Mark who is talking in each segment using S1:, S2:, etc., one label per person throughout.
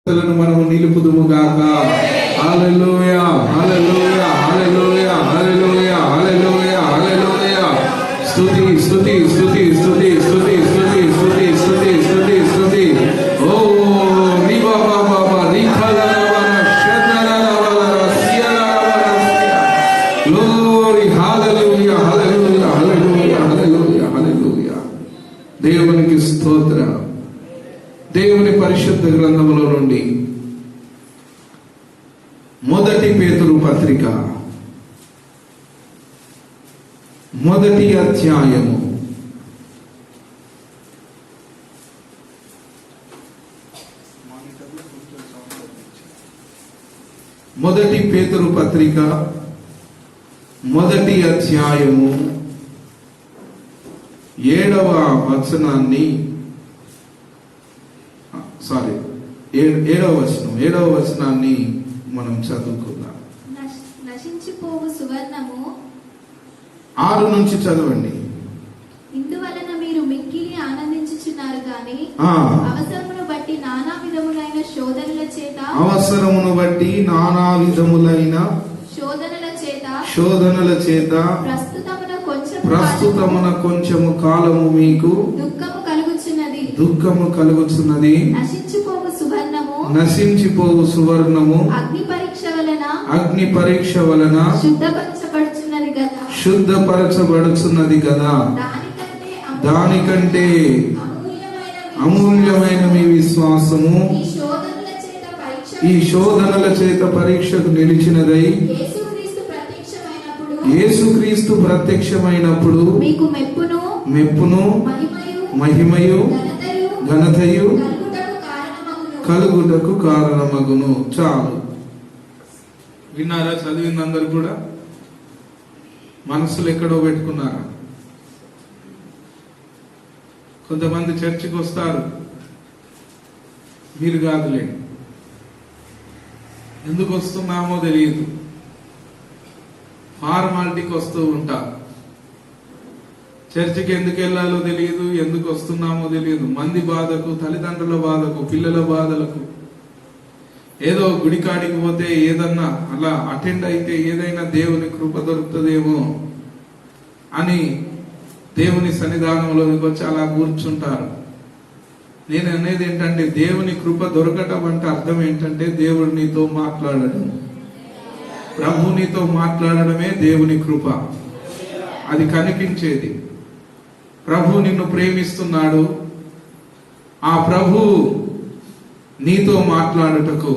S1: మనము నిలుపుదుముగాక. హల్లెలూయా హల్లెలూయా హల్లెలూయా హల్లెలూయా హల్లెలూయా హల్లెలూయా. స్తుతి స్తుతి స్తుతి స్తుతి స్తుతి స్తుతి స్తుతి స్తుతి స్తుతి స్తుతి. ఓ రిబా బాబా రిఖలనవన షదననవన సియననవన. గ్లోరీ హల్లెలూయా హల్లెలూయా హల్లెలూయా హల్లెలూయా హల్లెలూయా. దేవునికి స్తోత్రం. దేవుని పరిశుద్ధ గ్రంథములో నుండి మొదటి పేతురు పత్రిక 1వ అధ్యాయము 1 పేతురు పత్రిక 1వ అధ్యాయము 7వ వచనాన్ని 7వ వచనాన్ని మనం చదువుకుందాం.
S2: నశించిపోవు సువర్ణము
S1: 6 నుంచి చదవండి.
S2: ఇందువలన మీరు మిక్కిలి ఆనందించుచున్నారు గాని అవసరమును బట్టి నానా విధములైన శోధనల చేత
S1: ప్రస్తుతమున కొంచెము కాలము మీకు దుఃఖము కలుగుచున్నది. నశించిపోవు సువర్ణము అగ్ని పరీక్ష వలన శుద్ధపరచబడుచున్నది కదా. దానికంటే అమూల్యమైన మీ విశ్వాసము ఈ శోధనల చేత పరీక్షకు నిలిచినదై యేసుక్రీస్తు ప్రత్యక్షమైనప్పుడు మెప్పును మహిమయు ఘనతయు కలుగుటకు కారణమగును. చాలు. విన్నారా? చదివిందందరూ కూడా మనసులు ఎక్కడో పెట్టుకున్నారా? కొంతమంది చర్చికి వస్తారు, మీరు కాదులే. ఎందుకు వస్తున్నామో తెలియదు, ఫార్మాలిటీకి వస్తూ ఉంటారు. చర్చికి ఎందుకు వెళ్ళాలో తెలియదు, ఎందుకు వస్తున్నామో తెలియదు. మంది బాధకు, తల్లిదండ్రుల బాధకు, పిల్లల బాధలకు, ఏదో గుడికాడికి పోతే ఏదన్నా అలా అటెండ్ అయితే ఏదైనా దేవుని కృప దొరుకుతుందేమో అని దేవుని సన్నిధానంలోకి వచ్చి అలా కూర్చుంటారు. నేను అనేది ఏంటంటే, దేవుని కృప దొరకటం అంటే అర్థం ఏంటంటే, దేవుడు నీతో మాట్లాడడం, ప్రభు నీతో మాట్లాడడమే దేవుని కృప. అది కనిపించేది. ప్రభు నిన్ను ప్రేమిస్తున్నాడు. ఆ ప్రభు నీతో మాట్లాడుటకు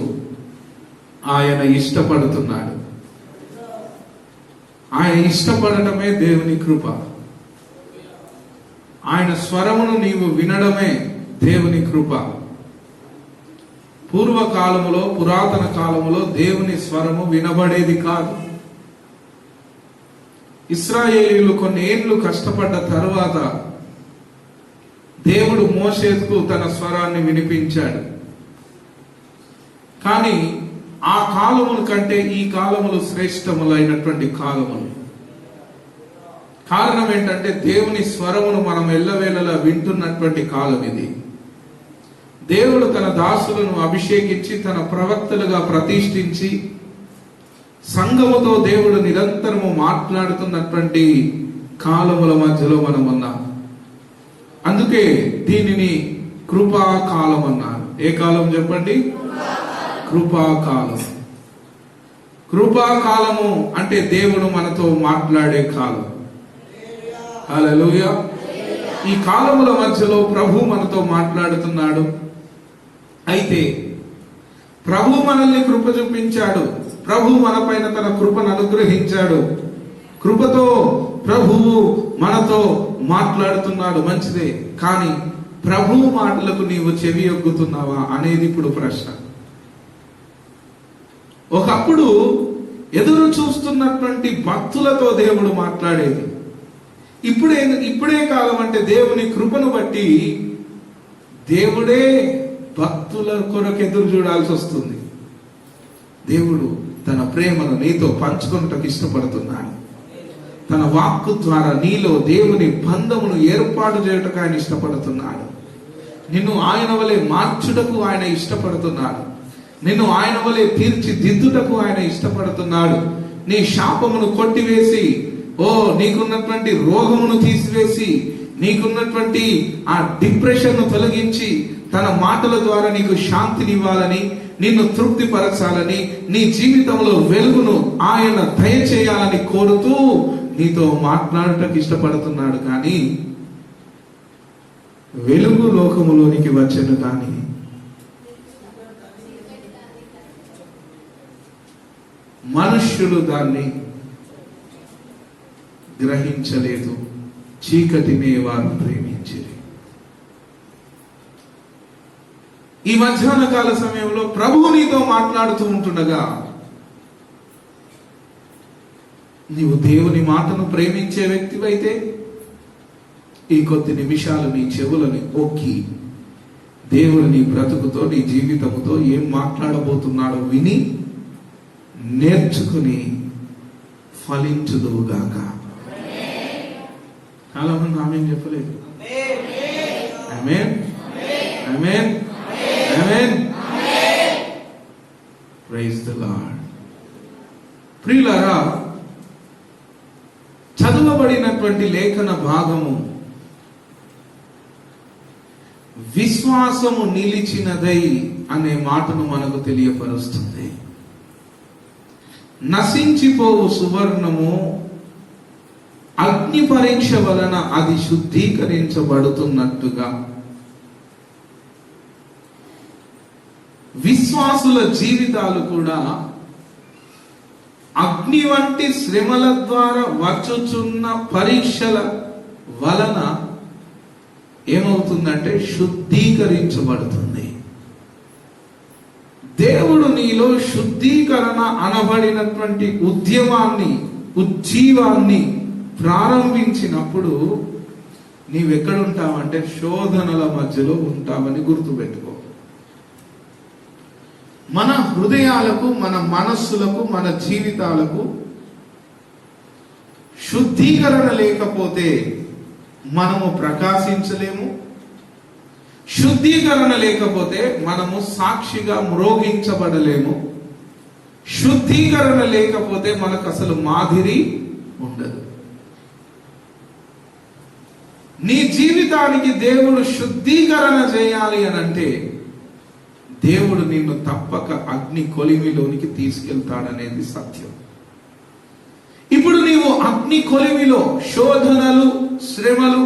S1: ఆయన ఇష్టపడుతున్నాడు. ఆయన ఇష్టపడటమే దేవుని కృప. ఆయన స్వరమును నీవు వినడమే దేవుని కృప. పూర్వకాలములో, పురాతన కాలములో దేవుని స్వరము వినబడేది కాదు. ఇశ్రాయేలీయులు కొన్ని ఏళ్ళు కష్టపడ్డ తరువాత దేవుడు మోషేకు తన స్వరాన్ని వినిపించాడు. కానీ ఆ కాలముల కంటే ఈ కాలములు శ్రేష్టములైనటువంటి కాలములు. కారణం ఏంటంటే, దేవుని స్వరమును మనం ఎల్లవేళలా వింటున్నటువంటి కాలం ఇది. దేవుడు తన దాసులను అభిషేకించి తన ప్రవక్తలుగా ప్రతిష్ఠించి సంఘముతో దేవుడు నిరంతరము మాట్లాడుతున్నటువంటి కాలముల మధ్యలో మనం ఉన్నాం. అందుకే దీనిని కృపాకాలం అన్నారు. ఏ కాలం చెప్పండి? కృపాకాలం. కృపాకాలము అంటే దేవుడు మనతో మాట్లాడే కాలం. హల్లెలూయా. ఈ కాలముల మధ్యలో ప్రభు మనతో మాట్లాడుతున్నాడు. అయితే ప్రభు మనల్ని కృప చూపించాడు. ప్రభు మన పైన తన కృపను అనుగ్రహించాడు. కృపతో ప్రభువు మనతో మాట్లాడుతున్నాడు, మంచిదే. కానీ ప్రభు మాటలకు నీవు చెవి యొగ్గుతున్నావా అనేది ఇప్పుడు ప్రశ్న. ఒకప్పుడు ఎదురు చూస్తున్నటువంటి భక్తులతో దేవుడు మాట్లాడేది. ఇప్పుడే కాలం అంటే దేవుని కృపను బట్టి దేవుడే భక్తుల కొరకు ఎదురు చూడాల్సి వస్తుంది. దేవుడు తన ప్రేమను నీతో పంచుకున్నటకు ఇష్టపడుతున్నాడు. తన వాక్కు ద్వారా నీలో దేవుని బంధమును ఏర్పాటు చేయటకు ఆయన ఇష్టపడుతున్నాడు. నిన్ను ఆయన వలె మార్చుటకు ఆయన ఇష్టపడుతున్నాడు. నిన్ను ఆయన వలె తీర్చిదిద్దుటకు ఆయన ఇష్టపడుతున్నాడు. నీ శాపమును కొట్టివేసి, నీకున్నటువంటి రోగమును తీసివేసి, నీకున్నటువంటి ఆ డిప్రెషన్ ను తొలగించి, తన మాటల ద్వారా నీకు శాంతినివ్వాలని, నిన్ను తృప్తిపరచాలని, నీ జీవితంలో వెలుగును ఆయన దయచేయాలని కోరుతూ నీతో మాట్లాడటకు ఇష్టపడుతున్నాడు. కానీ వెలుగు లోకములోనికి వచ్చెను, కానీ మనుష్యులు దాన్ని గ్రహించలేదు, చీకటినే వారు ప్రేమించిరి. ఈ మధ్యాహ్న కాల సమయంలో ప్రభువు నీతో మాట్లాడుతూ ఉంటుండగా, నీవు దేవుని మాటను ప్రేమించే వ్యక్తివైతే ఈ కొద్ది నిమిషాలు నీ చెవులని ఒక్కి దేవుడు నీ బ్రతుకుతో, నీ జీవితముతో ఏం మాట్లాడబోతున్నాడో విని నేర్చుకుని ఫలించుదువుగాక. చాలా మంది ఆమేన్ చెప్పలేదు. Amen, amen, amen. Praise the Lord. ప్రియులారా, చదువబడినటువంటి లేఖన భాగము విశ్వాసము నిలిచినదై అనే మాటను మనకు తెలియపరుస్తుంది. నశించిపోవు సువర్ణము అగ్ని పరీక్ష వలన అది శుద్ధీకరించబడుతున్నట్టుగా విశ్వాసుల జీవితాలు కూడా అగ్ని వంటి శ్రమల ద్వారా వచ్చుచున్న పరీక్షల వలన ఏమవుతుందంటే శుద్ధీకరించబడుతుంది. దేవుడు నీలో శుద్ధీకరణ అనబడినటువంటి ఉజ్జీవాన్ని ప్రారంభించినప్పుడు నీవెక్కడుంటావంటే శోధనల మధ్యలో ఉంటావని గుర్తుపెట్టుకో. మన హృదయాలకు, మన మనస్సులకు, మన జీవితాలకు శుద్ధీకరణ లేకపోతే మనము ప్రకాశించలేము. శుద్ధీకరణ లేకపోతే మనము సాక్షిగా మ్రోగించబడలేము. శుద్ధీకరణ లేకపోతే మనకు అసలు మాదిరి ఉండదు. నీ జీవితానికి దేవుడు శుద్ధీకరణ చేయాలి అని అంటే దేవుడు నిన్ను తప్పక అగ్ని కొలిమిలోనికి తీసుకెళ్తాడనేది సత్యం. ఇప్పుడు నీవు అగ్ని కొలిమిలో శోధనలు, శ్రమలు,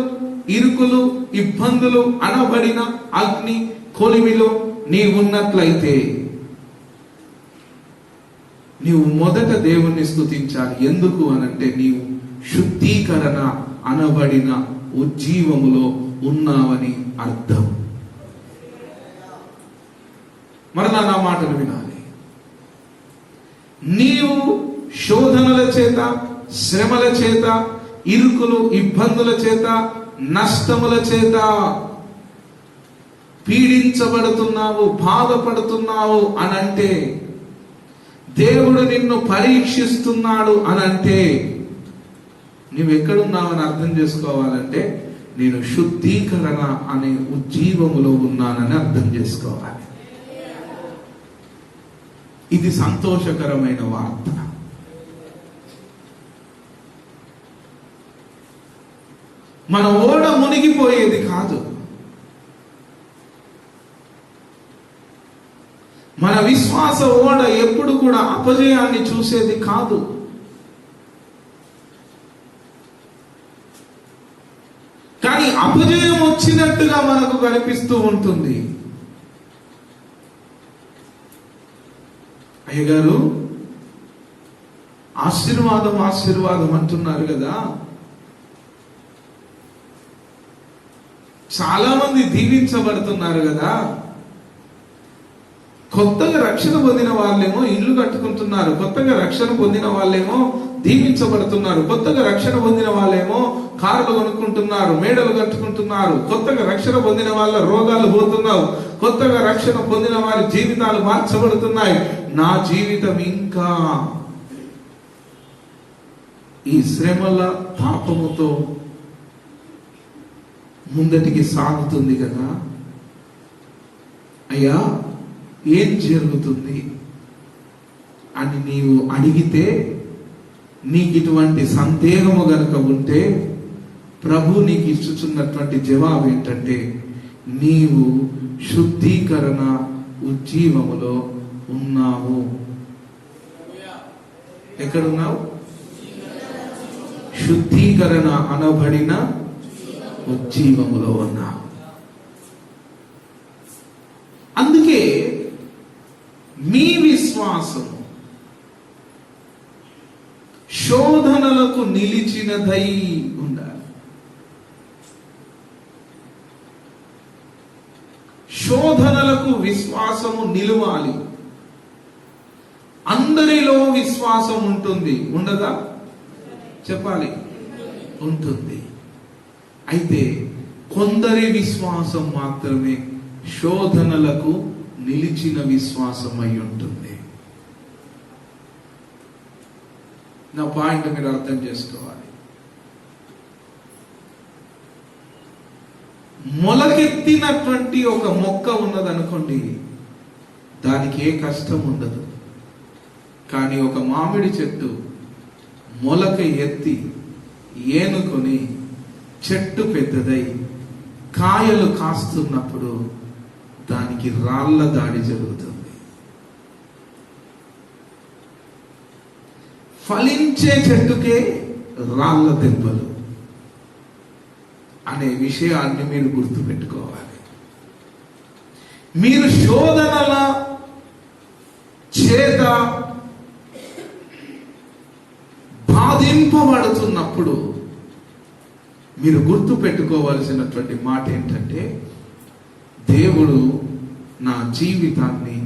S1: ఇరుకులు, ఇబ్బందులు అనబడిన అగ్ని కొలిమిలో నీవున్నట్లయితే నీవు మొదట దేవుణ్ణి స్తుతించాలి. ఎందుకు అనంటే నీవు శుద్ధీకరణ అనబడిన ఉజ్జీవములో ఉన్నావని అర్థం. మరలా నా మాటలు వినాలి. నీవు శోధనల చేత, శ్రమల చేత, ఇరుకులు, ఇబ్బందుల చేత, నష్టముల చేత పీడించబడుతున్నావు, బాధపడుతున్నావు అనంటే, దేవుడు నిన్ను పరీక్షిస్తున్నాడు అనంటే నువ్వెక్కడున్నావని అర్థం చేసుకోవాలంటే నేను శుద్ధీకరణ అనే ఉజ్జీవములో ఉన్నానని అర్థం చేసుకోవాలి. ఇది సంతోషకరమైన వార్త. మన ఓడ మునిగిపోయేది కాదు. మన విశ్వాస ఓడ ఎప్పుడు కూడా అపజయాన్ని చూసేది కాదు. కానీ అపజయం వచ్చినట్టుగా మనకు కనిపిస్తూ ఉంటుంది. అయ్యగారు ఆశీర్వాదం ఆశీర్వాదం అంటున్నారు కదా, చాలా మంది దీవించబడుతున్నారు కదా, కొత్తగా రక్షణ పొందిన వాళ్ళేమో ఇల్లు కట్టుకుంటున్నారు, కొత్తగా రక్షణ పొందిన వాళ్ళేమో దీవించబడుతున్నారు, కొత్తగా రక్షణ పొందిన వాళ్ళేమో కార్లు కొనుక్కుంటున్నారు, మేడలు కట్టుకుంటున్నారు, కొత్తగా రక్షణ పొందిన వాళ్ళ రోగాలు పోతున్నావు, కొత్తగా రక్షణ పొందిన వారి జీవితాలు మార్చబడుతున్నాయి. నా జీవితం ఇంకా ఈ శ్రమల పాపముతో ముందటికి సాగుతుంది కదా. అయ్యా, ఏం జరుగుతుంది అని నీవు అడిగితే, నీకు ఇటువంటి సందేహము గనుక ఉంటే, ప్రభు నీకు ఇస్తున్నటువంటి జవాబు ఏంటంటే, నీవు శుద్ధీకరణ ఉజ్జీవములో ఉన్నావు. ఎక్కడున్నావు? శుద్ధీకరణ అనబడిన ఉజ్జీవములో ఉన్నావు. అందుకే మీ విశ్వాసము శోధనలకు నిలిచినదై ఉండాలి. శోధనలకు విశ్వాసము నిలవాలి. అందరిలో విశ్వాసం ఉంటుంది, ఉండదా? చెప్పాలి, ఉంటుంది. అయితే కొందరి విశ్వాసం మాత్రమే శోధనలకు నిలిచిన విశ్వాసం అయి ఉంటుంది. నా పాయింట్ మీరు అర్థం చేసుకోవాలి. మొలకెత్తినటువంటి ఒక మొక్క ఉన్నదనుకోండి, దానికి ఏ కష్టం ఉండదు. కానీ ఒక మామిడి చెట్టు మొలక ఎత్తి ఏనుకొని చెట్టు పెద్దదై కాయలు కాస్తున్నప్పుడు దానికి రాళ్ల దాడి జరుగుతుంది. ఫలించే చెట్టుకే రాళ్ల దెబ్బలు అనే విషయాన్ని మీరు గుర్తుపెట్టుకోవాలి. మీరు శోధనల చేత బాధింపబడుతున్నప్పుడు మీరు గుర్తు పెట్టుకోవలసినటువంటి మాట ఏంటంటే, దేవుడు నా జీవితాన్ని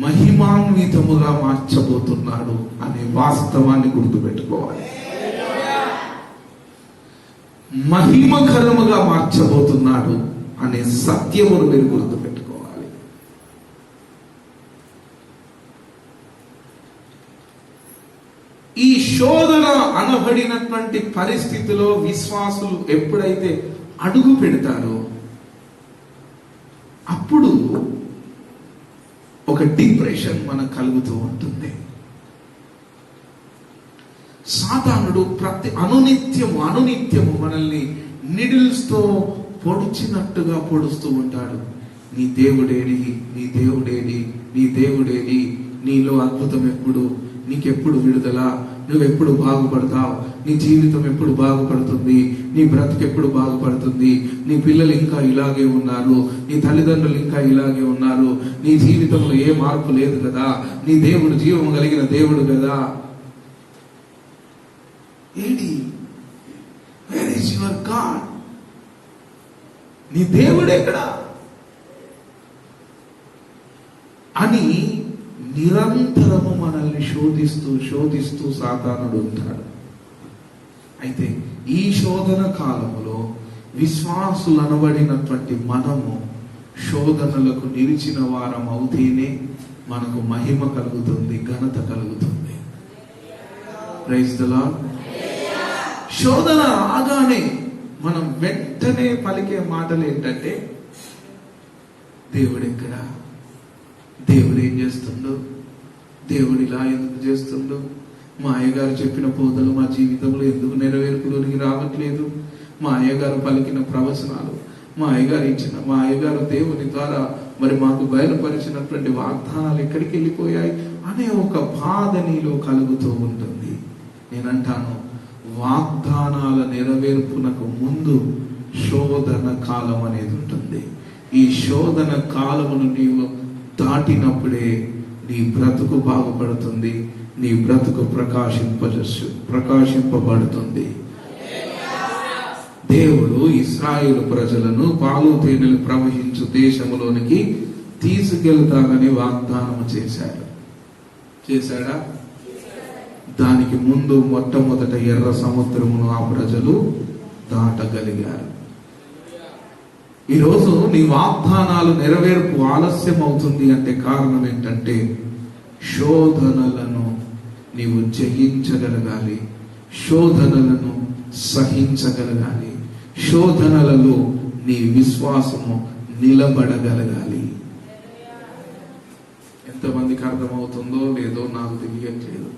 S1: మహిమాన్వితముగా మార్చబోతున్నాడు అనే వాస్తవాన్ని గుర్తుపెట్టుకోవాలి. మహిమకరముగా మార్చబోతున్నాడు అనే సత్యమును మీరు గుర్తుపెట్టుకోవాలి. ఈ శోధన అనబడినటువంటి పరిస్థితిలో విశ్వాసులు ఎప్పుడైతే అడుగు పెడతారో అప్పుడు ఒక డిప్రెషన్ మనకు కలుగుతూ ఉంటుంది. సాతానుడు ప్రతి అనునిత్యము మనల్ని నిడిల్స్ తో పొడిచినట్టుగా పొడుస్తూ ఉంటాడు. నీ దేవుడేడి, నీ దేవుడేడి, నీ దేవుడేడి, నీలో అద్భుతం ఎప్పుడు, నీకెప్పుడు విడుదల, నువ్వెప్పుడు బాగుపడతావు, నీ జీవితం ఎప్పుడు బాగుపడుతుంది, నీ బ్రతుకు ఎప్పుడు బాగుపడుతుంది, నీ పిల్లలు ఇంకా ఇలాగే ఉన్నారు, నీ తల్లిదండ్రులు ఇంకా ఇలాగే ఉన్నారు, నీ జీవితంలో ఏ మార్పు లేదు కదా, నీ దేవుడు జీవం కలిగిన దేవుడు కదా. AD, where is your God? నీ దేవుడు ఎక్కడా అని నిరంతరము మనల్ని శోధిస్తూ సాతానుడు ఉంటాడు. అయితే ఈ శోధన కాలంలో విశ్వాసులు అనబడినటువంటి మనము శోధనలకు నిలిచిన వారం అవుతేనే మనకు మహిమ కలుగుతుంది, ఘనత కలుగుతుంది. Praise the lord. శోధన రాగానే మనం వెంటనే పలికే మాటలు ఏంటంటే, దేవుడు ఎక్కడా, దేవుడు ఏం చేస్తుండో, దేవుడు ఇలా ఎందుకు చేస్తుండో, మా అయ్యగారు చెప్పిన బోధలు మా జీవితంలో ఎందుకు నెరవేర్పులోనికి రావట్లేదు, మా అయ్యగారు పలికిన ప్రవచనాలు, మా అయ్యగారు దేవుని ద్వారా మరి మాకు బయలుపరిచినటువంటి వాగ్దానాలు ఎక్కడికి వెళ్ళిపోయాయి అనే ఒక బాధ నీలో కలుగుతూ ఉంటుంది. నేనంటాను, వాగ్దానాల నెరవేర్పునకు ముందు శోధన కాలం అనేది ఉంటుంది. ఈ శోధన కాలమును నీవు దాటినప్పుడే నీ బ్రతుకు బాగుపడుతుంది, నీ బ్రతుకు ప్రకాశింపబడుతుంది. దేవుడు ఇశ్రాయేలు ప్రజలను పాలు తేనెలు ప్రవహించు దేశములోనికి తీసుకెళ్తానని వాగ్దానం చేశాడా? దానికి ముందు మొట్టమొదట ఎర్ర సముద్రమును ఆ ప్రజలు దాటగలిగారు. ఈరోజు నీ వాగ్దానాలు నెరవేర్పు ఆలస్యం అవుతుంది అంటే కారణం ఏంటంటే, శోధనలను నీవు జయించగలగాలి, శోధనలను సహించగలగాలి, శోధనలలో నీ విశ్వాసము నిలబడగలగాలి. ఎంతమందికి అర్థమవుతుందో లేదో నాకు తెలియట్లేదు.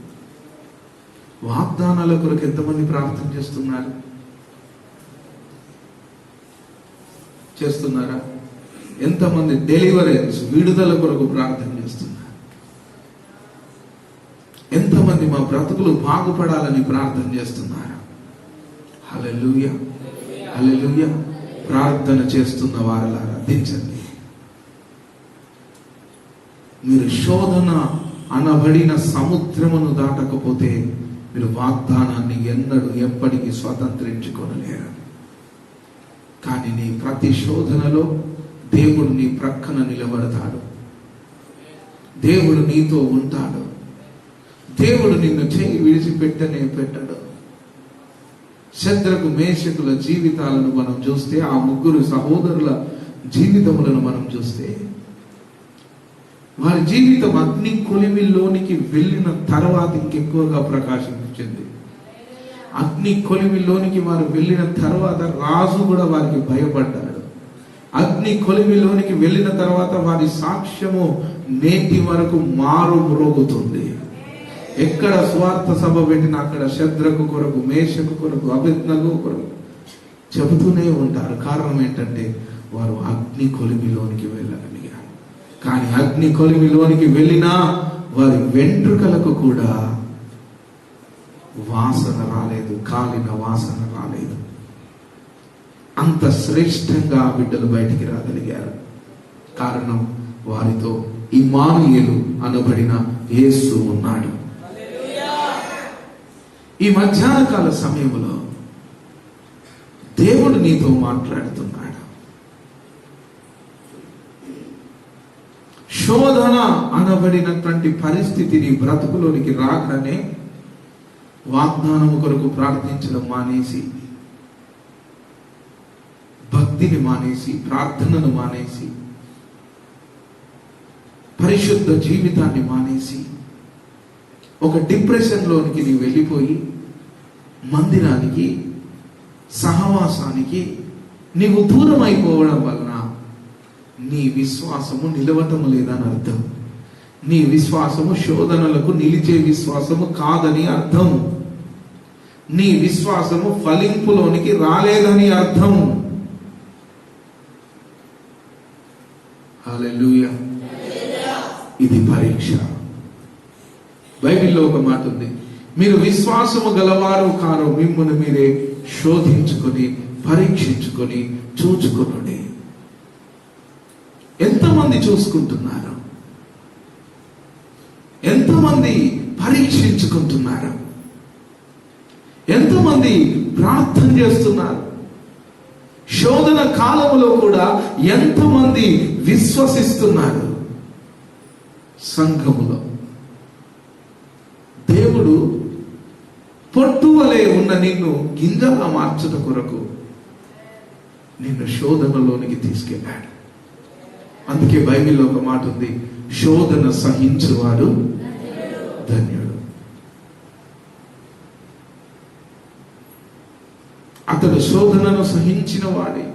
S1: వాగ్దానాల కొరకు ఎంతమంది ప్రార్థన చేస్తున్నారా? ఎంతమంది డెలివరెన్స్, విడుదల కొరకు ప్రార్థన చేస్తున్నారు? ఎంతమంది మా బ్రతుకులు బాగుపడాలని ప్రార్థన చేస్తున్నారు? హల్లెలూయా, హల్లెలూయా. ప్రార్థన చేస్తున్న వారలారా దించండి. మీరు శోధన అనబడిన సముద్రమును దాటకపోతే మీరు వాగ్దానాన్ని ఎన్నడూ ఎప్పటికీ స్వతంత్రించుకోలేరు. కానీ నీ ప్రతి శోధనలో దేవుడు నీ ప్రక్కన నిలబడతాడు. దేవుడు నీతో ఉంటాడు. దేవుడు నిన్ను చేయి విడిచిపెట్టనే పెట్టడు. శద్రకు మేషకుల జీవితాలను మనం చూస్తే, ఆ ముగ్గురు సహోదరుల జీవితములను మనం చూస్తే, వారి జీవితం అగ్ని కొలిమిలోనికి వెళ్ళిన తర్వాత ఇంకెక్కువగా ప్రకాశించింది. అగ్ని కొలిమిలోనికి వారు వెళ్ళిన తర్వాత రాజు కూడా వారికి భయపడ్డాడు. అగ్ని కొలిమిలోనికి వెళ్ళిన తర్వాత వారి సాక్ష్యము నేటి వరకు మారు మ్రోగుతుంది. ఎక్కడ స్వార్థ సభ పెట్టినా అక్కడ శద్రకు కొరకు, మేషకు కొరకు, అబేద్నెగో కొరకు చెబుతూనే ఉంటారు. కారణం ఏంటంటే వారు అగ్ని కొలిమిలోనికి వెళ్ళగలిగారు. కానీ అగ్ని కొలిమిలోనికి వెళ్ళినా వారి వెంట్రుకలకు కూడా వాసన రాలేదు, కాలిన వాసన రాలేదు. అంత శ్రేష్టంగా ఆ బిడ్డలు బయటికి రాగలిగారు. కారణం వారితో ఇమ్మానుయేలు అనబడిన యేసు ఉన్నాడు. ఈ మధ్యాహ్న కాల సమయంలో దేవుడు నీతో మాట్లాడుతున్నాడు. శోధన అనబడినటువంటి పరిస్థితి నీ బ్రతుకులోనికి రాగానే వాగ్దానము కొరకు ప్రార్థించడం మానేసి, భక్తిని మానేసి, ప్రార్థనను మానేసి, పరిశుద్ధ జీవితాన్ని మానేసి ఒక డిప్రెషన్లోనికి నీవు వెళ్ళిపోయి మందిరానికి, సహవాసానికి నీవు దూరం అయిపోవడం వలన నీ విశ్వాసము నిలవటము లేదని అర్థం. నీ విశ్వాసము శోధనలకు నిలిచే విశ్వాసము కాదని అర్థం. నీ విశ్వాసము ఫలింపులోనికి రాలేదని అర్థం. హల్లెలూయా. ఇది పరీక్ష. బైబిల్లో ఒక మాట ఉంది, మీరు విశ్వాసము గలవారు కారు, మిమ్మల్ని మీరే శోధించుకొని పరీక్షించుకొని చూచుకొనుడి. ఎంతమంది చూసుకుంటున్నారు? ఎంతమంది పరీక్షించుకుంటున్నారు? ఎంతమంది ప్రార్థన చేస్తున్నారు? శోధన కాలంలో కూడా ఎంతమంది విశ్వసిస్తున్నారు? సంఘములో దేవుడు పొట్టు వలె ఉన్న నిన్ను గింజలా మార్చుట కొరకు నిన్ను శోధనలోనికి తీసుకెళ్ళాడు. అందుకే బైబిల్లో ఒక మాట ఉంది, శోధన సహించువాడు ధన్యుడు. అతడు శోధనను సహించిన వాడే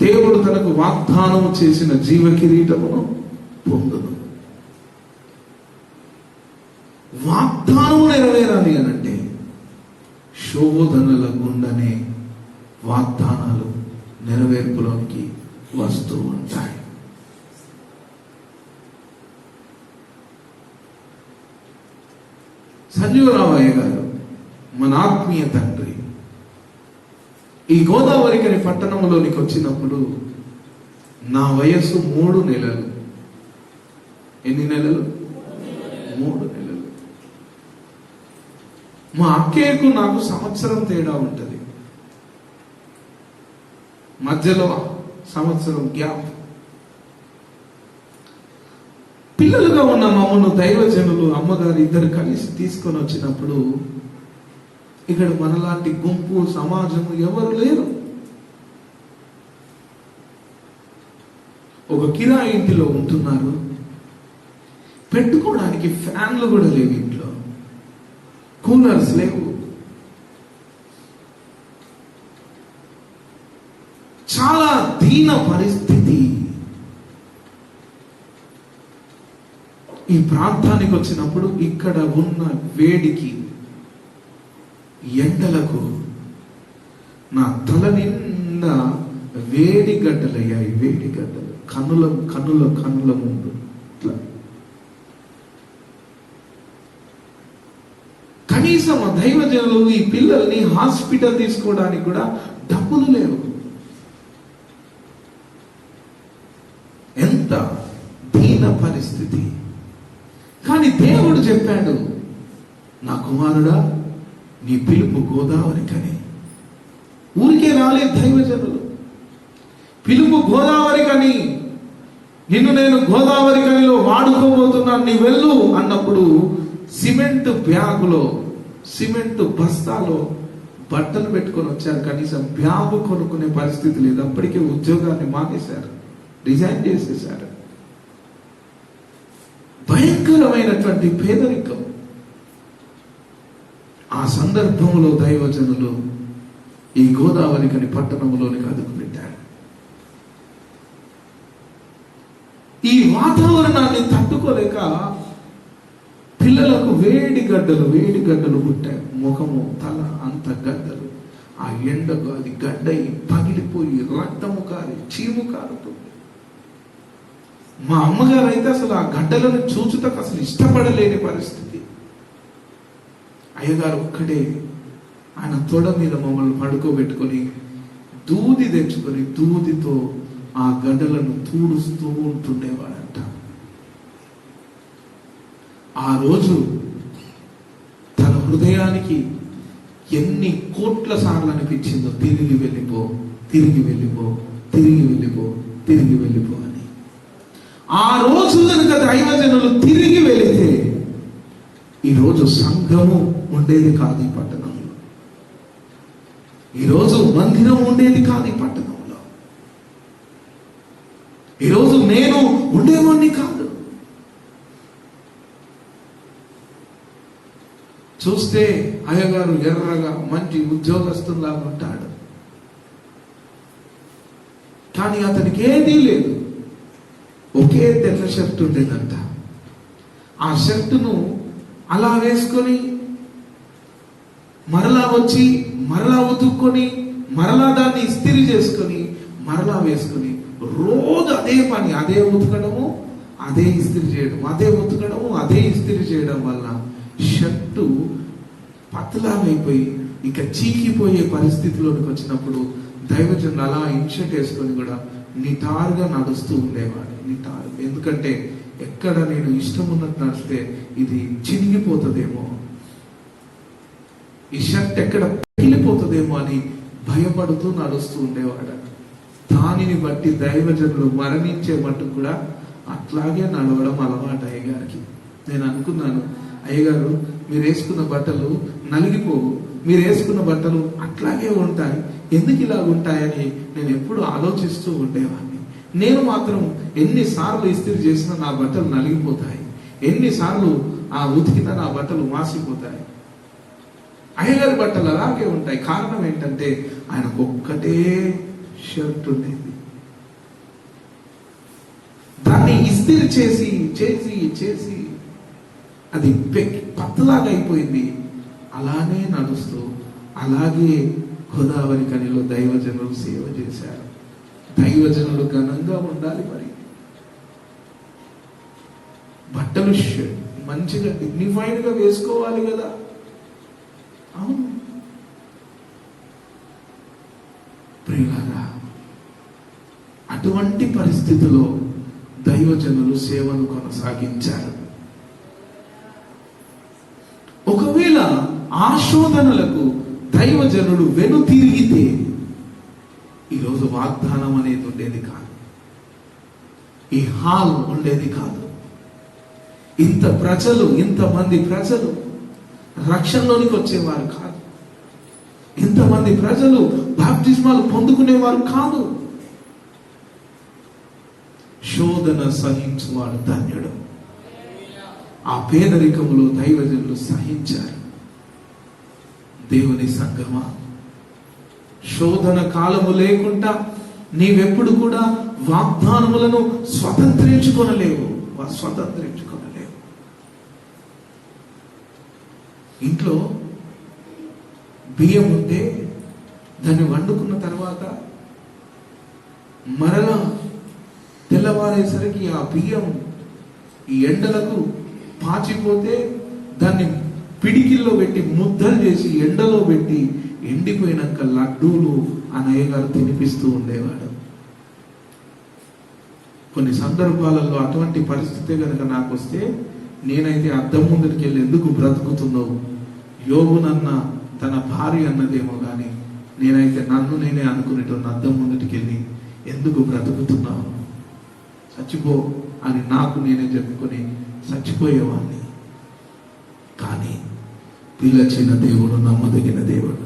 S1: దేవుడు తనకు వాగ్దానం చేసిన జీవ కిరీటమును పొందును. వాగ్దానం నెరవేరాలి అనంటే శోధనల గుండనే వాగ్దానాలు నెరవేర్పులోనికి వస్తూ ఉంటాయి. సంజీవరామయ్య గారు మన ఆత్మీయ తండ్రి ఈ గోదావరికని పట్టణంలోనికి వచ్చినప్పుడు నా వయస్సు 3 నెలలు. ఎన్ని నెలలు? 3 నెలలు. మా అక్కయ్యకు నాకు సంవత్సరం తేడా ఉంటుంది, మధ్యలో సంవత్సరం గ్యాప్. పిల్లలుగా ఉన్న మమ్మను దైవజనులు అమ్మగారు ఇద్దరు కలిసి తీసుకొని వచ్చినప్పుడు ఇక్కడ మనలాంటి గుంపు సమాజము ఎవరు లేరు. ఒక కిరాయి ఇంటిలో ఉంటున్నారు. పెట్టుకోవడానికి ఫ్యాన్లు కూడా లేవు, ఇంట్లో కూలర్స్ లేవు. చాలా దీన పరిస్థితి. ఈ ప్రాంతానికి వచ్చినప్పుడు ఇక్కడ ఉన్న వేడికి, ఎండలకు నా తల నిండా వేడి గడ్డలయ్యాయి. వేడి గడ్డలు కన్నుల ముందు ఇట్లా. కనీసం దైవజనులు ఈ పిల్లల్ని హాస్పిటల్ తీసుకోవడానికి కూడా డబ్బులు లేవు. ఎంత దీన పరిస్థితి. కానీ దేవుడు చెప్పాడు, నా కుమారుడా, నీ పిలుపు గోదావరికని. ఊరికే రాలేదు దైవజనులు, పిలుపు గోదావరికని. నిన్ను నేను గోదావరికనిలో వాడుకోబోతున్నాను, నీ వెళ్ళు అన్నప్పుడు సిమెంట్ బ్యాగులో, సిమెంట్ బస్తాలో బట్టలు పెట్టుకొని వచ్చారు. కనీసం బ్యాగు కొనుక్కునే పరిస్థితి లేదు. అప్పటికే ఉద్యోగాన్ని మానేశారు, రిజైన్ చేసేశారు. భయంకరమైనటువంటి పేదరికం. ఆ సందర్భంలో దైవజనులు ఈ గోదావరికని పట్టణంలోనికి అడుగు పెట్టారు. ఈ వాతావరణాన్ని తట్టుకోలేక పిల్లలకు వేడి గడ్డలు పుట్టాయి. ముఖము, తల అంత గడ్డలు. ఆ ఎండకు అది గడ్డై పగిలిపోయి రక్తము కారి చీము కారుతుంది. మా అమ్మగారు అయితే అసలు ఆ గడ్డలను చూచుటకు అసలు ఇష్టపడలేని పరిస్థితి. అయ్యగారు ఒక్కడే ఆయన తొడ మీద మమ్మల్ని పడుకోబెట్టుకొని దూది తెచ్చుకొని దూదితో ఆ గడ్డలను తూడుస్తూ ఉంటుండేవాడంట. ఆ రోజు తన హృదయానికి ఎన్ని కోట్ల సార్లు అనిపించిందో, తిరిగి వెళ్ళిపో, తిరిగి వెళ్ళిపో, తిరిగి వెళ్ళిపో, తిరిగి వెళ్ళిపో అని. ఆ రోజు కనుక దైవజనులు తిరిగి వెళితే ఈరోజు సంఘము ఉండేది కాదు ఈ పట్టణంలో, ఈరోజు మందిరం ఉండేది కాదు ఈ పట్టణంలో, ఈరోజు నేను ఉండేవాడిని కాదు. చూస్తే అయ్యగారు ఎర్రగా మంచి ఉద్యోగస్తులాగా ఉంటాడు. కానీ అతనికి ఏదీ లేదు. ఒకే తెల్ల షర్ట్ ఉండేదంట. ఆ షర్టును అలా వేసుకొని మరలా వచ్చి మరలా ఉతుక్కొని మరలా దాన్ని ఇస్త్రీ చేసుకొని మరలా వేసుకొని రోజు అదే పని, అదే ఉతకడము, అదే ఇస్త్రీ చేయడం, అదే ఉతకడము, అదే ఇస్త్రీ చేయడం వల్ల షర్టు పతలాగైపోయి ఇక చీకిపోయే పరిస్థితిలోకి వచ్చినప్పుడు దైవజనులు అలా ఇన్షర్ట్ వేసుకొని కూడా నిటారుగా నడుస్తూ ఉండేవాడు. నిటారు. ఎందుకంటే ఎక్కడ నేను ఇష్టం ఉన్నట్టు నడిస్తే ఇది చినిగిపోతుందేమో, ఈ షర్ట్ ఎక్కడ పగిలిపోతుందేమో అని భయపడుతూ నడుస్తూ ఉండేవాడు. దానిని బట్టి దైవజనులు మరణించే మట్టు కూడా అట్లాగే నడవడం అలవాటు అయ్యగారికి. నేను అనుకున్నాను, అయ్యగారు మీరు వేసుకున్న బట్టలు నలిగిపోవు, మీరు వేసుకున్న బట్టలు అట్లాగే ఉంటాయి, ఎందుకు ఇలా ఉంటాయని నేను ఎప్పుడు ఆలోచిస్తూ ఉండేవాడిని. నేను మాత్రం ఎన్నిసార్లు ఇస్త్రీ చేసినా నా బట్టలు నలిగిపోతాయి, ఎన్నిసార్లు ఆ ఉతికినా నా బట్టలు మాసిపోతాయి. అయ్యగారి బట్టలు అలాగే ఉంటాయి. కారణం ఏంటంటే ఆయనకు ఒక్కటే షర్ట్ ఉండేది. దాన్ని ఇస్త్రీ చేసి చేసి చేసి అది పత్తలాగా అయిపోయింది. అలానే నడుస్తూ అలాగే గోదావరి కనిలో దైవజనులు సేవ చేశారు. దైవజనులు ఘనంగా ఉండాలి. మరి బట్టలు మంచిగా డిగ్నిఫైడ్ గా వేసుకోవాలి కదా. అవును ప్రియులారా, అటువంటి పరిస్థితిలో దైవజనులు సేవను కొనసాగించారు. ఒకవేళ ఆ శోధనలకు దైవజనుడు వెనుతిరిగితే ఈరోజు వాగ్దానం అనేది ఉండేది కాదు, ఈ హాల్ ఉండేది కాదు, ఇంతమంది ప్రజలు రక్షణలోనికి వచ్చేవారు కాదు, ఇంతమంది ప్రజలు బాప్తిస్మాలు పొందుకునేవారు కాదు. శోధన సహించువాడు ధన్యుడు. ఆ పేదరికములో దైవజనులు సహించారు. దేవుని సంగమా, శోధన కాలము లేకుండా నీవెప్పుడు కూడా వాగ్దానములను స్వతంత్రించుకొనలేవు. ఇంట్లో బియ్యం ఉంటే దాన్ని వండుకున్న తర్వాత మరలా తెల్లవారేసరికి ఆ బియ్యం ఈ ఎండలకు పాచిపోతే దాన్ని పిడికిల్లో పెట్టి ముద్దలు చేసి ఎండలో పెట్టి ఎండిపోయినాక లడ్డూలు అన్నయ్య గారు తినిపిస్తూ ఉండేవాడు. కొన్ని సందర్భాలలో అటువంటి పరిస్థితి కనుక నాకు వస్తే నేనైతే అద్దం ముందుకు వెళ్ళి ఎందుకు బ్రతుకుతున్నావు, యోగునన్న తన భార్య అన్నదేమో కానీ నేనైతే నన్ను నేనే అనుకునేటోని అద్దం ముందుకు వెళ్ళి ఎందుకు బ్రతుకుతున్నావు, చచ్చిపో అని నాకు నేనే చెప్పుకొని చచ్చిపోయేవాడిని. కానీ పిలిచిన దేవుడు నమ్మదగిన దేవుడు.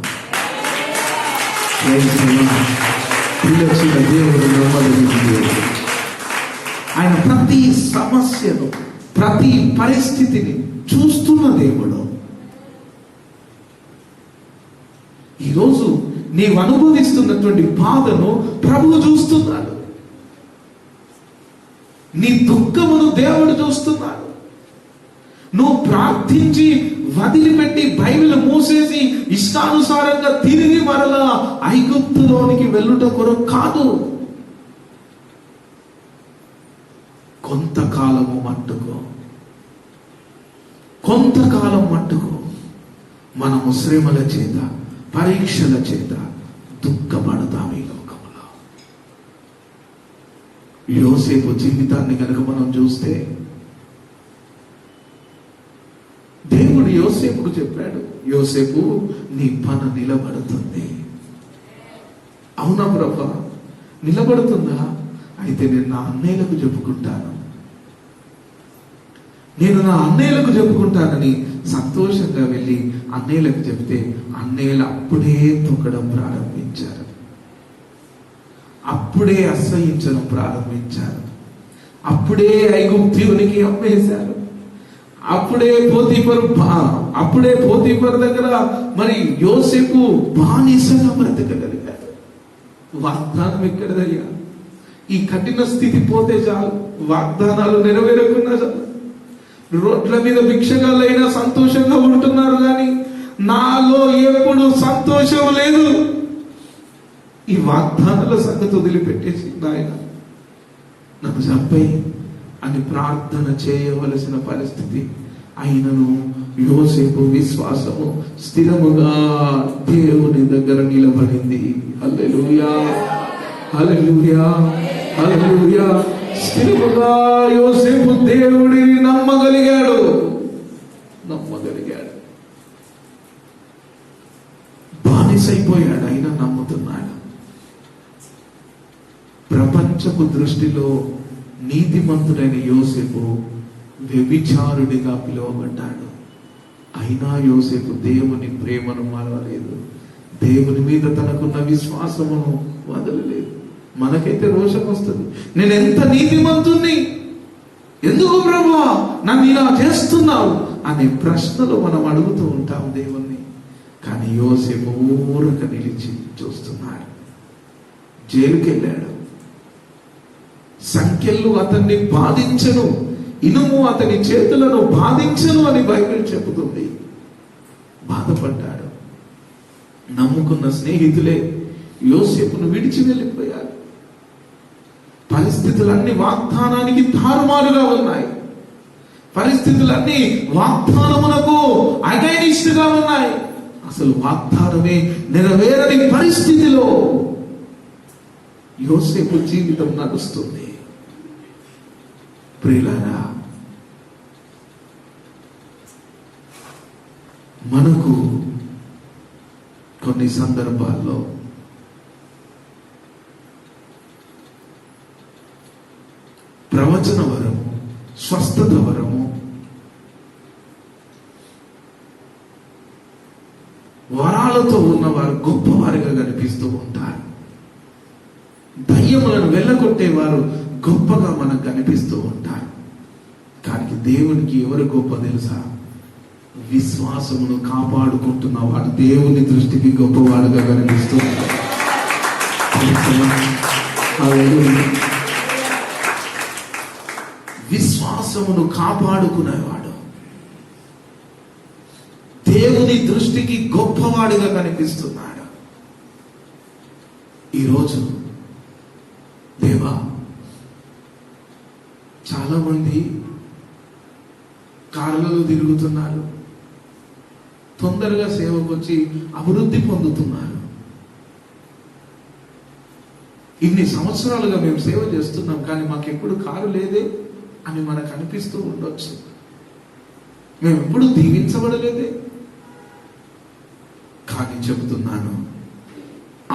S1: పిలిచిన దేవుడు నమ్మదగిన దేవుడు. ఆయన ప్రతి సమస్యను, ప్రతి పరిస్థితిని చూస్తున్న దేవుడు. ఈరోజు నీవు అనుభవిస్తున్నటువంటి బాధను ప్రభువు చూస్తున్నాడు. నీ దుఃఖమును దేవుడు చూస్తున్నాడు. నువ్వు ప్రార్థించి వదిలిపెట్టి బైబిల్ మూసేసి ఇష్టానుసారంగా తిరిగి మరలా ఐగుప్తులోనికి వెళ్ళుట కొరకు కాదు. కొంతకాలం మట్టుకు మనము శ్రమల చేత, పరీక్షల చేత దుఃఖపడతాం ఈ లోకంలో. యోసేపు జీవితాన్ని కనుక మనం చూస్తే దేవుడు యోసేపుకు చెప్పాడు, యోసేపు నీ పన నిలబడుతుంది. అవునా ప్రభా, నిలబడుతుందా? అయితే నేను నా అన్నయ్యలకు చెప్పుకుంటాను, నేను నా అన్నయ్యలకు చెప్పుకుంటానని సంతోషంగా వెళ్ళి అన్నయ్యలకు చెప్తే అన్నయ్యలు అప్పుడే తొక్కడం ప్రారంభించారు, అప్పుడే అసహించడం ప్రారంభించారు, అప్పుడే ఐగుప్తీయునికి అమ్మేశారు, అప్పుడే పోతీఫరు దగ్గర మరి యోసేపు బానిసగా బ్రతకగలిగాడు. వాగ్దానం ఎక్కడదయ్యా? ఈ కఠిన స్థితి పోతే చాలు, వాగ్దానాలు నెరవేరకున్నా చాలు. రోడ్ల మీద భిక్షగాళ్ళైనా సంతోషంగా ఉంటున్నారు కానీ నాలో ఎప్పుడు సంతోషం లేదు. ఈ వాగ్దానాల సంగతి వదిలిపెట్టేసి నాయన నన్ను చంపేయి అని ప్రార్థన చేయవలసిన పరిస్థితి. అయినను యోసేపు విశ్వాసము స్థిరముగా దేవుని దగ్గర నిలబడింది. హల్లెలూయా, హల్లెలూయా, హల్లెలూయా. స్థిరముగా యోసేపు దేవుడిని నమ్మగలిగాడు. బానిసైపోయాడు, అయినా నమ్ముతున్నాడు. ప్రపంచపు దృష్టిలో నీతిమంతుడైన యోసేపు వ్యభిచారుడిగా పిలువబడ్డాడు. అయినా యోసేపు దేవుని ప్రేమను మరవలేదు, దేవుని మీద తనకున్న విశ్వాసమును వదలలేదు. మనకైతే రోషం వస్తుంది, నేను ఎంత నీతిమంతుణ్ణి, ఎందుకు ప్రభువా నన్ను ఇలా చేస్తున్నావు అనే ప్రశ్నలు మనం అడుగుతూ ఉంటాం దేవుణ్ణి. కానీ యోసేపు ఊరక నిలిచి చూస్తున్నాడు. జైలుకెళ్ళాడు, సంఖ్యలు అతన్ని బాధించను, ఇనుము అతని చేతులను బాధించను అని బైబిల్ చెబుతుంది. బాధపడ్డాడు. నమ్ముకున్న స్నేహితులే యోసేపును విడిచి వెళ్ళిపోయారు. పరిస్థితులన్నీ వాగ్దానానికి తారుమారుగా ఉన్నాయి. పరిస్థితులన్నీ వాగ్దానమునకు అగైనిస్ట్ గా ఉన్నాయి. అసలు వాగ్దానమే నెరవేరని పరిస్థితిలో యోసేపు జీవితం నడుస్తుంది. ప్రియులారా, మనకు కొన్ని సందర్భాల్లో ప్రవచన వరము, స్వస్థత వరము, వరాలతో ఉన్నవారు గొప్పవారిగా కనిపిస్తూ ఉంటారు. దయ్యములను వెళ్ళగొట్టేవారు గొప్పగా మనకు కనిపిస్తూ ఉంటారు. కానీ దేవునికి ఎవరు గొప్ప తెలుసా? విశ్వాసమును కాపాడుకుంటున్న వాడు దేవుని దృష్టికి గొప్పవాడుగా కనిపిస్తూ ఉంటాడు. విశ్వాసమును కాపాడుకునేవాడు, దేవుని దృష్టికి గొప్పవాడిగా కనిపిస్తున్నాడు. ఈరోజు దేవా, చాలా మంది కార్లలో తిరుగుతున్నారు, తొందరగా సేవకు వచ్చి అభివృద్ధి పొందుతున్నారు. ఇన్ని సంవత్సరాలుగా మేము సేవ చేస్తున్నాం, కానీ మాకెప్పుడు కారు లేదే అని మనకు అనిపిస్తూ ఉండొచ్చు. మేము ఎప్పుడు దీవించబడలేదే. కానీ చెబుతున్నాను,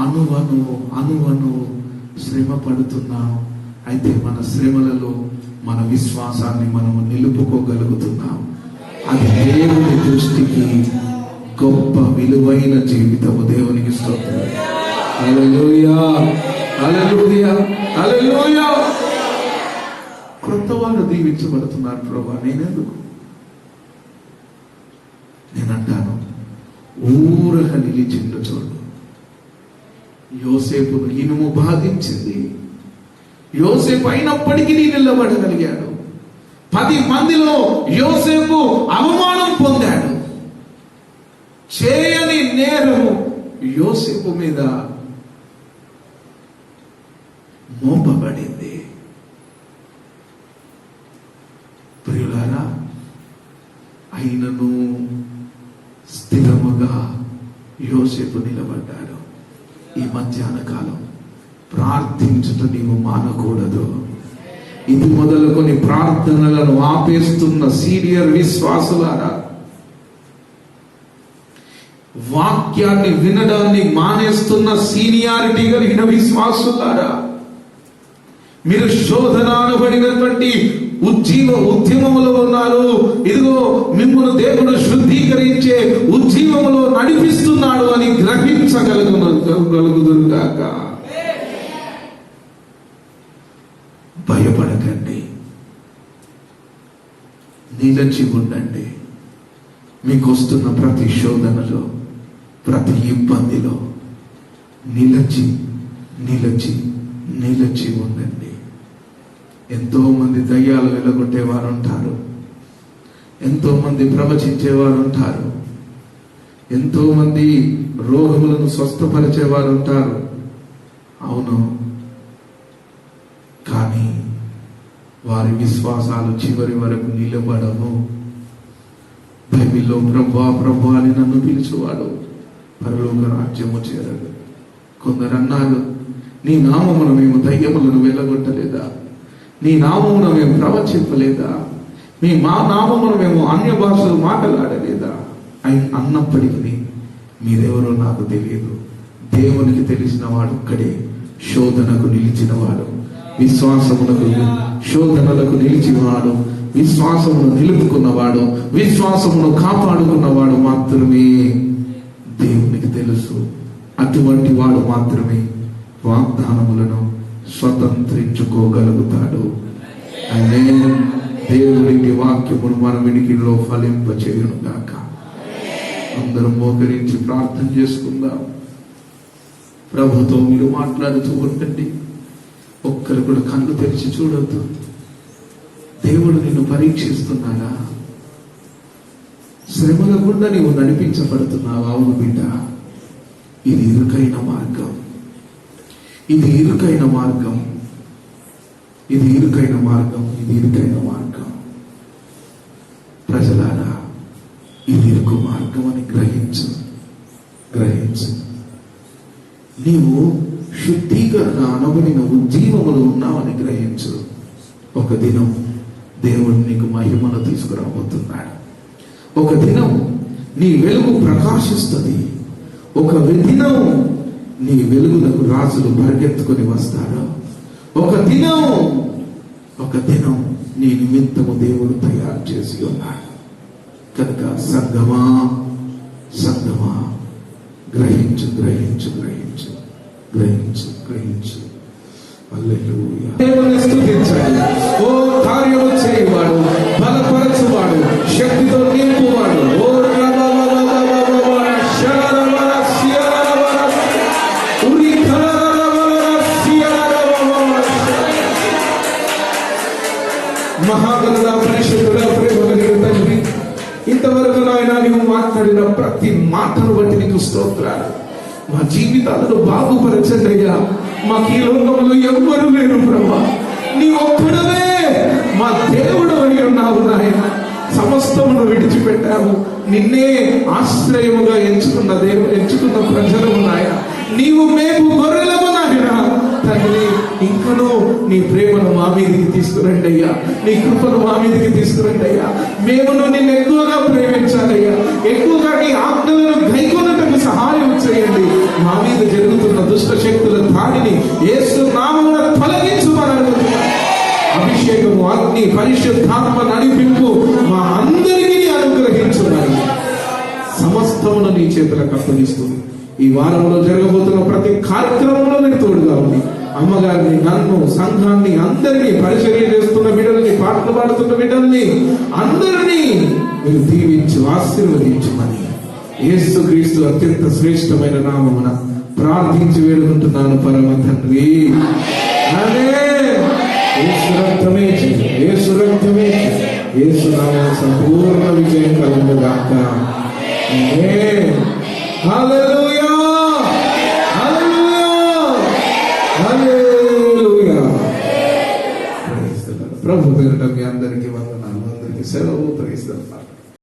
S1: అనువను శ్రమ పడుతున్నాం. అయితే మన శ్రమలలో మన విశ్వాసాన్ని మనము నిలుపుకోగలుగుతున్నాం. అది దేవుని దృష్టికి గొప్ప విలువైన జీవితము. దేవునికి స్తోత్రం. హల్లెలూయా, హల్లెలూయా, హల్లెలూయా. క్రొత్త వాళ్ళు దీవించబడుతున్నారు. ప్రభువా, నేనంటాను, ఊరగా నిలిచిండు చూడు. యోసేపును ఇనుము బాధించింది. యోసేపు అయినప్పటికీ నిలబడగలిగాడు. 10 మందిలో యోసేపు అవమానం పొందాడు. చేయని నేరము యోసేపు మీద మోపబడింది. ప్రియులారా, అయినను స్థిరముగా యోసేపు నిలబడ్డాడు. ఈ మధ్యాహ్న కాలం ప్రార్థించుట నీవు మానకూడదు. ఇది మొదలుకొని ప్రార్థనలను ఆపేస్తున్న సీనియర్ విశ్వాసులారా, వాక్యాన్ని వినడాన్ని మానేస్తున్న సీనియారిటీ కలిగిన విశ్వాసులారా, మీరు శోధన అనబడినటువంటి ఉద్యమములో ఉన్నారు. ఇదిగో మిమ్మల్ని దేవుడు శుద్ధీకరించే ఉద్యమములో నడిపిస్తున్నాడు అని గ్రహించగలుగుదురుగాక. భయపడకండి, నిలిచి ఉండండి. మీకు వస్తున్న ప్రతి శోధనలో, ప్రతి ఇబ్బందిలో నిలిచి ఉండండి. ఎంతో మంది దయ్యాలు వెలగొట్టేవారు ఉంటారు, ఎంతో మంది ప్రవచించేవారు ఉంటారు, ఎంతో మంది రోగులను స్వస్థపరిచేవారు ఉంటారు. అవును, కానీ వారి విశ్వాసాలు చివరి వరకు నిలబడవు. బైబిల్లో ప్రభు అని నన్ను పిలిచేవాడు పరలోక రాజ్యము చేరదు. కొందరు అన్నారు, నీ నామమున మేము దయ్యములను వెళ్ళగొట్టలేదా? నీ నామమున మేము ప్రవచింపలేదా? మా నామమున మేము అన్య భాషలు మాట్లాడలేదా? అన్నప్పటికీ మీరెవరో నాకు తెలియదు. దేవునికి తెలిసిన వాడు ఒక్కడే, శోధనకు నిలిచిన వాడు, శోధనలకు నిలిచినవాడు, విశ్వాసమును నిలుపుకున్నవాడు, విశ్వాసమును కాపాడుకున్నవాడు మాత్రమే దేవునికి తెలుసు. అటువంటి వాడు మాత్రమే వాగ్దానములను స్వతంత్రించుకోగలుగుతాడు. అదే దేవునికి వాక్యమును మన వినికిడిలో ఫలింప చేయును గాక. అందరం మోకరించి ప్రార్థన చేసుకుందాం. ప్రభుతో మీరు మాట్లాడుతూ ఉండండి. ఒక్కరు కూడా కళ్ళు తెరిచి చూడొద్దు. దేవుడు నిన్ను పరీక్షిస్తున్నాడా? శ్రమల గుండా నీవు నడిపించబడుతున్నావా? అవును బిడ్డ, ఇది ఇరుకైన మార్గం, ఇది ఇరుకైన మార్గం, ఇది ఇరుకైన మార్గం, ఇది ఇరుకైన మార్గం. ప్రజలారా, ఇది ఇరుకు మార్గం అని గ్రహించు. నీవు శుద్ధీకరణ అనబడిన ఉజ్జీవములు ఉన్నావని గ్రహించు. ఒక దినం దేవుడు నీకు మహిమను తీసుకురాబోతున్నాడు. ఒక దినం నీ వెలుగు ప్రకాశిస్తుంది. ఒక దినం నీ వెలుగులకు రాజులు పరిగెత్తుకొని వస్తారు. ఒక దినం నీ నిమిత్తము దేవుడు తయారు చేసి ఉన్నాడు. కనుక సంగమా గ్రహించు. హల్లెలూయా. దేవుని స్తుతించండి. ఓ కార్యము చేయవాడు, బలపరచువాడు, శక్తితో నింపువాడు. ఓ మహాగణుడా, పరిశుద్ధుడా, ప్రేమ కలిగిన తండ్రి, ఇంతవరకు నాయన నీవు మాట్లాడిన ప్రతి మాటను బట్టి నీకు స్తోత్రాలు. మా జీవితాలను బాగుపరచండి అయ్యా. మాకు ఈ లోకంలో ఎవ్వరు లేరు ప్రభా, నీ ఒక్కడవే మా దేవుడు అని ఉన్నావు నాయన. సమస్తమును విడిచిపెట్టాము, నిన్నే ఆశ్రయముగా ఎంచుకున్న ప్రజలము నాయన. నీవు మేము గొర్రెలము నాయన. తండ్రి, ఇంకనూ నీ ప్రేమను మా మీదకి తీసుకురండి అయ్యా, నీ కృపను మా మీదకి తీసుకురండి అయ్యా. మేమును నిన్ను ఎక్కువగా ప్రేమించాలయ్యా, ఎక్కువగా నీ ఆజ్ఞలను గైకొనటకు సహాయం చేయండి. మా మీద జరుగుతున్న దుష్ట శక్తుల దాడిని యేసు నామమున తొలగించుమని అడుగుతున్నాను. అభిషేకము, అగ్ని, పరిశుద్ధాత్మ నడిపింపు మా అందరికీ అనుగ్రహించున్నాయి. సమస్తమును నీ చేతులకు అప్పగిస్తుంది. ఈ వారంలో జరగబోతున్న ప్రతి కార్యక్రమంలో మీరు తోడుగా ఉంది. అమ్మగారిని, నన్ను, సంఘాన్ని, అందరినీ, పరిచర్య చేస్తున్న బిడ్డల్ని, పాటలు పాడుతున్న బిడ్డల్ని అందరినీ మీరు దీవించి ఆశీర్వదించమని యేసుక్రీస్తు అత్యంత శ్రేష్టమైన నామమున ప్రార్థించి వేడుకుంటున్నాను పరమ తండ్రి. యేసు రక్తమే, యేసు రక్తమే, యేసు నామమున సంపూర్ణ విజయం కలుగును గాక. ఆమేన్. హల్లెలూయా, హల్లెలూయా, హల్లెలూయా. ప్రభు పేరిట మీ అందరికీ వందనాలు, అందరికీ సెలవు. Praise the lord.